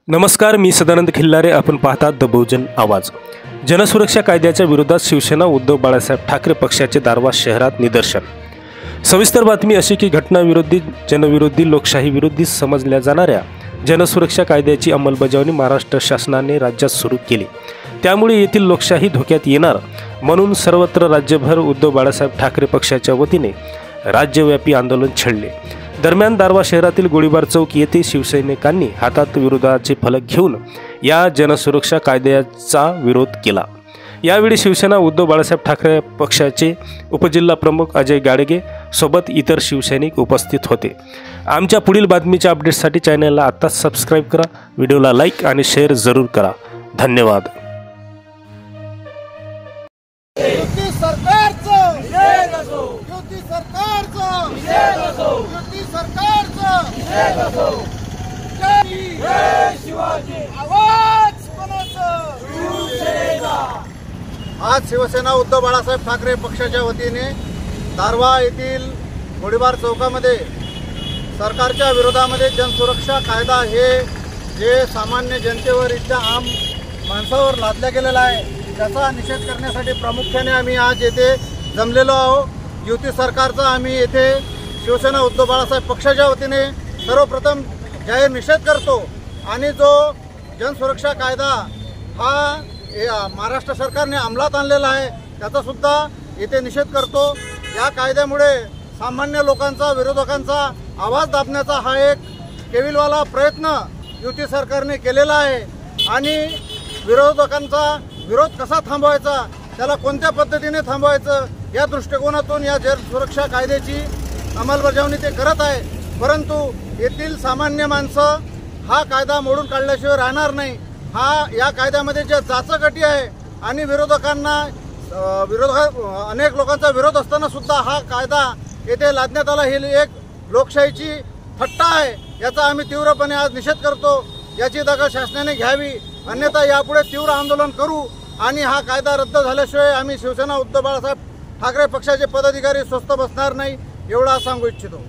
नमस्कार, मी सदानंद खिल्लारे. आपण पाहतात द बहुजन आवाज. जनसुरक्षा कायद्याच्या विरोधात शिवसेना उद्धव बाळासाहेब ठाकरे पक्षाचे दारवा शहरात निदर्शन. सविस्तर बातमी अशी की घटनाविरोधी, जनविरोधी, लोकशाही विरोधी समजल्या जाणाऱ्या जनसुरक्षा कायद्याची अंमलबजावणी महाराष्ट्र शासनाने राज्यात सुरू केली. त्यामुळे येथील लोकशाही धोक्यात येणार म्हणून सर्वत्र राज्यभर उद्धव बाळासाहेब ठाकरे पक्षाच्या वतीने राज्यव्यापी आंदोलन छेडले. दरम्यान दारवा शहरातील गोळीबार चौक येथे शिवसैनिकांनी हातात विरोधाचे फलक घेऊन या जनसुरक्षा कायद्याचा विरोध केला. यावेळी शिवसेना उद्धव बाळासाहेब ठाकरे पक्षाचे उपजिल्हा प्रमुख अजय गाडगे सोबत इतर शिवसैनिक उपस्थित होते. आमच्या पुढील बातमीच्या अपडेट्ससाठी चॅनलला आत्ताच सबस्क्राईब करा. व्हिडिओला लाईक आणि शेअर जरूर करा. धन्यवाद. आज शिवसेना उद्धव बाळासाहेब ठाकरे पक्षाच्या वतीने दारवा येथील गोळीबार चौकामध्ये सरकारच्या विरोधामध्ये जनसुरक्षा कायदा हे जे सामान्य जनतेवर, इथल्या आम माणसावर लादला गेलेला आहे, त्याचा निषेध करण्यासाठी प्रामुख्याने आम्ही आज येथे जमलेलो आहोत. युती सरकारचा आम्ही येथे शिवसेना उद्धव बाळासाहेब पक्षाच्या वतीने सर्वप्रथम जाहीर निषेध करतो आणि जो जनसुरक्षा कायदा हा महाराष्ट्र सरकारने अंमलात आणलेला आहे त्याचा सुद्धा येथे निषेध करतो. या कायद्यामुळे सामान्य लोकांचा, विरोधकांचा आवाज दाबण्याचा हा एक केविलवाला प्रयत्न युती सरकारने केलेला आहे आणि विरोधकांचा विरोध कसा थांबवायचा, त्याला कोणत्या पद्धतीने थांबवायचं या दृष्टिकोनातून या जनसुरक्षा कायद्याची अंमलबजावणी ते करत आहे. परंतु येथील सामान्य माणसं हा कायदा मोडून काढल्याशिवाय राहणार नाही. या कायद्यामध्ये जे चाचगटी आहे आणि अनेक लोकांचा विरोध असताना सुद्धा हा कायदा येथे लादण्यात आला, ही एक लोकशाहीची थट्टा आहे. याचा आम्ही तीव्रपणे आज निषेध करतो. याची दखल शासनाने घ्यावी, अन्यथा यापुढे तीव्र आंदोलन करू आणि हा कायदा रद्द झाल्याशिवाय आम्ही शिवसेना उद्धव बाळासाहेब ठाकरे पक्षाचे पदाधिकारी स्वस्थ बसणार नाही, एवढा सांगू इच्छितो.